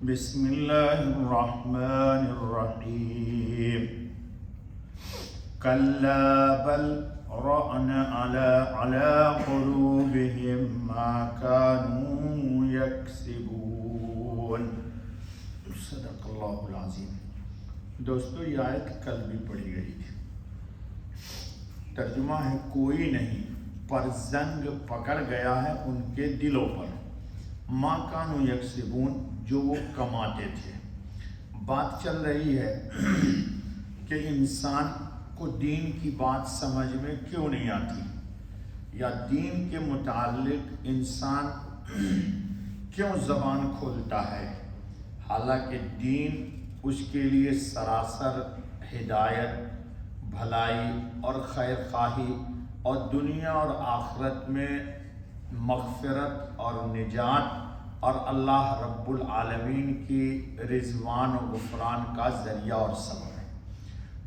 بسم اللہ الرحمن الرحیم کلا بل ران علی قلوبہم ما كانوا یکسبون۔ صدق اللہ العظیم۔ دوستو، یہ آیت کل بھی پڑھی گئی تھی۔ ترجمہ ہے کوئی نہیں پر زنگ پکڑ گیا ہے ان کے دلوں پر، ما کانوا یکسبون، جو وہ کماتے تھے۔ بات چل رہی ہے کہ انسان کو دین کی بات سمجھ میں کیوں نہیں آتی، یا دین کے متعلق انسان کیوں زبان کھولتا ہے، حالانکہ دین اس کے لیے سراسر ہدایت، بھلائی اور خیر خواہی اور دنیا اور آخرت میں مغفرت اور نجات اور اللہ رب العالمین کی رضوان و غفران کا ذریعہ اور سبب ہے۔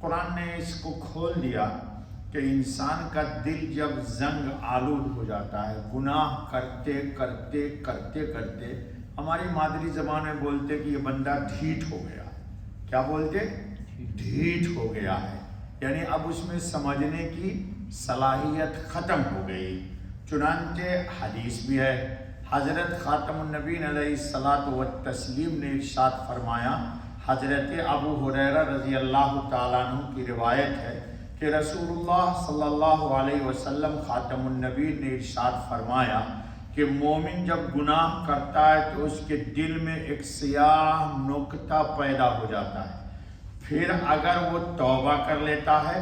قرآن نے اس کو کھول دیا کہ انسان کا دل جب زنگ آلود ہو جاتا ہے، گناہ کرتے کرتے کرتے کرتے، ہماری مادری زبان میں بولتے کہ یہ بندہ ڈھیٹ ہو گیا۔ کیا بولتے؟ ڈھیٹ ہو گیا ہے، یعنی اب اس میں سمجھنے کی صلاحیت ختم ہو گئی۔ چنانچہ حدیث بھی ہے، حضرت خاتم النبیین علیہ الصلاۃ والتسلیم نے ارشاد فرمایا، حضرت ابو ہریرہ رضی اللہ تعالیٰ عنہ کی روایت ہے کہ رسول اللہ صلی اللہ علیہ وسلم خاتم النبیین نے ارشاد فرمایا کہ مومن جب گناہ کرتا ہے تو اس کے دل میں ایک سیاہ نقطہ پیدا ہو جاتا ہے، پھر اگر وہ توبہ کر لیتا ہے،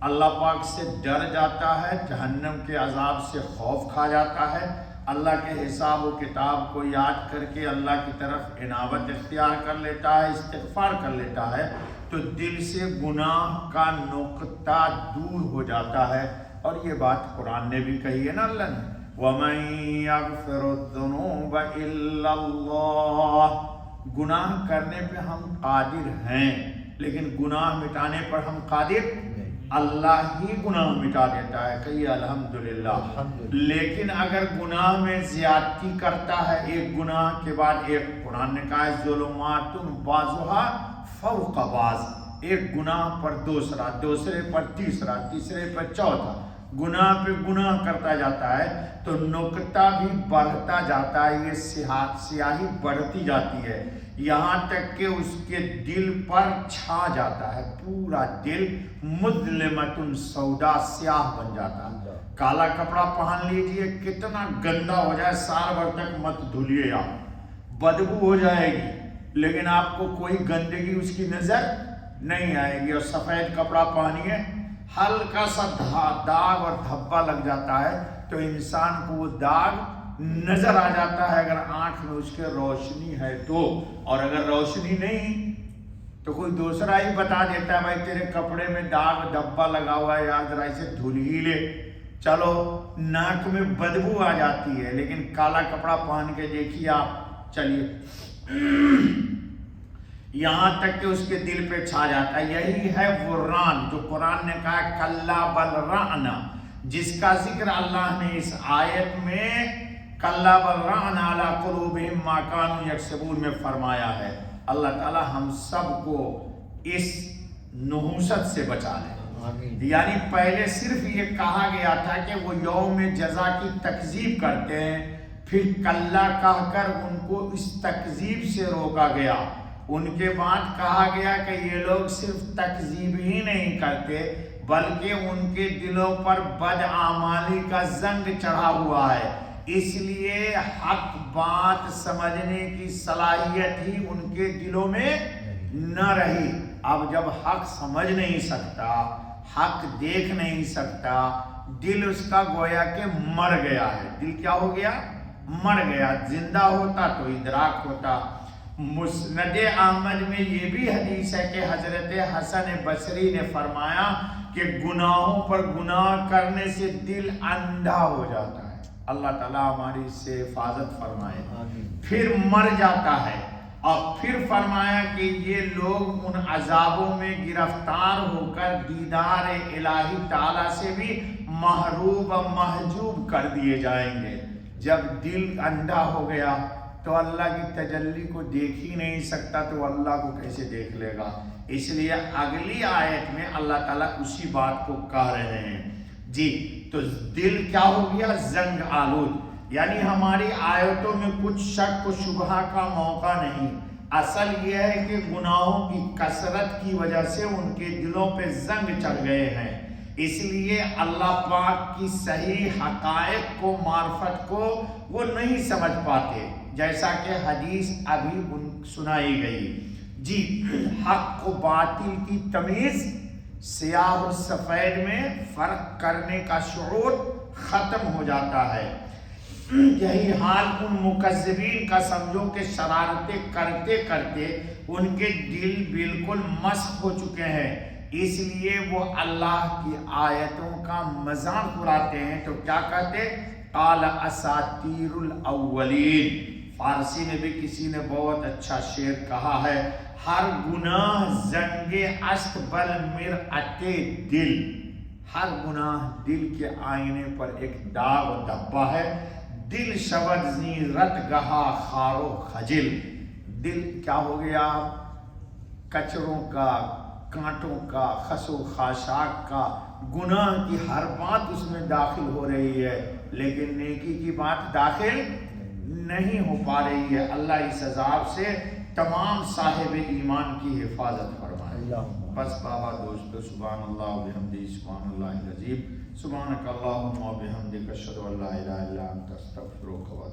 اللہ پاک سے ڈر جاتا ہے، جہنم کے عذاب سے خوف کھا جاتا ہے، اللہ کے حساب و کتاب کو یاد کر کے اللہ کی طرف انابت اختیار کر لیتا ہے، استغفار کر لیتا ہے، تو دل سے گناہ کا نقطہ دور ہو جاتا ہے۔ اور یہ بات قرآن نے بھی کہی ہے نا اللہ نے، وَمَن يَغْفِرُ الذُّنُوبَ إِلَّا اللَّهُ، گناہ کرنے پہ ہم قادر ہیں، لیکن گناہ مٹانے پر ہم قادر، اللہ ہی گناہ مٹا دیتا ہے، کہیے الحمدللہ۔ لیکن اگر گناہ میں زیادتی کرتا ہے، ایک گناہ کے بعد ایک، قرآن نے کہا ہے ظلمات بعضها فوق بعض، ایک گناہ پر دوسرا، دوسرے پر تیسرا، تیسرے پر چوتھا، گناہ پہ گناہ کرتا جاتا ہے تو نقطہ بھی بڑھتا جاتا ہے، یہ سیاہی بڑھتی جاتی ہے، یہاں تک کہ اس کے دل پر چھا جاتا ہے، پورا دل مظلمۃ سودا، سیاہ بن جاتا ہے۔ کالا کپڑا پہن لیجئے، کتنا گندا ہو جائے، سال بھر تک مت دھلیے، آپ بدبو ہو جائے گی، لیکن آپ کو کوئی گندگی اس کی نظر نہیں آئے گی۔ اور سفید کپڑا پہنیے، ہلکا سا داغ اور دھبا لگ جاتا ہے تو انسان کو وہ داغ نظر آ جاتا ہے، اگر آنکھ میں اس کے روشنی ہے تو، اور اگر روشنی نہیں تو کوئی دوسرا ہی بتا دیتا ہے، بھائی تیرے کپڑے میں داغ دھبا لگا ہوا ہے، یار ذرا اسے دھل ہی لے۔ چلو ناک میں بدبو آ جاتی ہے، لیکن کالا کپڑا پہن کے دیکھیے آپ، چلیے یہاں تک کہ اس کے دل پہ چھا جاتا ہے۔ یہی ہے وہ ران جو قرآن نے کہا کلا بل ران، جس کا ذکر اللہ نے اس آیت میں کلا بل ران علی قلوبہم ما کانوا یکسبون میں فرمایا ہے۔ اللہ تعالی ہم سب کو اس نحوست سے بچا لے۔ یعنی پہلے صرف یہ کہا گیا تھا کہ وہ یوم جزا کی تکذیب کرتے ہیں، پھر کلا کہہ کر ان کو اس تکذیب سے روکا گیا، ان کے بعد کہا گیا کہ یہ لوگ صرف تکذیب ہی نہیں کرتے بلکہ ان کے دلوں پر بدعمالی کا زنگ چڑھا ہوا ہے، اس لیے حق بات سمجھنے کی صلاحیت ہی ان کے دلوں میں نہ رہی۔ اب جب حق سمجھ نہیں سکتا، حق دیکھ نہیں سکتا، دل اس کا گویا کہ مر گیا ہے۔ دل کیا ہو گیا؟ مر گیا۔ زندہ ہوتا تو ادراک ہوتا۔ مسند احمد میں یہ بھی حدیث ہے کہ حضرت حسن بصری نے فرمایا کہ گناہوں پر گناہ کرنے سے دل اندھا ہو جاتا ہے، اللہ تعالیٰ ہماری اس سے حفاظت فرمائے، پھر مر جاتا ہے، اور پھر فرمایا کہ یہ لوگ ان عذابوں میں گرفتار ہو کر دیدار الہی تعالیٰ سے بھی محروم و محجوب کر دیے جائیں گے۔ جب دل اندھا ہو گیا تو اللہ کی تجلی کو دیکھ ہی نہیں سکتا تو اللہ کو کیسے دیکھ لے گا؟ اس لیے اگلی آیت میں اللہ تعالیٰ اسی بات کو کہہ رہے ہیں جی۔ تو دل کیا ہو گیا؟ زنگ آلود، یعنی ہماری آیتوں میں کچھ شک و شبہ کا موقع نہیں۔ اصل یہ ہے کہ گناہوں کی کثرت کی وجہ سے ان کے دلوں پہ زنگ چڑھ گئے ہیں، اس لیے اللہ پاک کی صحیح حقائق کو، معرفت کو وہ نہیں سمجھ پاتے، جیسا کہ حدیث ابھی سنائی گئی جی۔ حق و باطل کی تمیز، سیاہ و سفید میں فرق کرنے کا شعور ختم ہو جاتا ہے۔ یہی حال ان مکذبین کا سمجھو کہ شرارتیں کرتے کرتے ان کے دل بالکل مسخ ہو چکے ہیں، اس لیے وہ اللہ کی آیتوں کا مذاق اڑاتے ہیں۔ تو کیا کہتے؟ قال اساطیر الاولین۔ فارسی میں بھی کسی نے بہت اچھا شعر کہا ہے، ہر گناہ زنگ است بل مرآت دل، ہر گناہ دل کے آئینے پر ایک داغ و دھبا ہے۔ دل شود زی رت گہا خار و خجل، دل کیا ہو گیا؟ کچروں کا، کانٹوں کا، خس و خاشاک کا، گناہ کی ہر بات اس میں داخل ہو رہی ہے، لیکن نیکی کی بات داخل نہیں ہو پا رہی ہے۔ اللہ اس عذاب سے تمام صاحب ایمان کی حفاظت فرمائے۔ بس بابا دوستو، سبحان اللہ و بحمدہ، سبحان اللہ العظیم، سبحانک اللہم و بحمدک، اشہد ان لا الہ الا انت، استغفرک و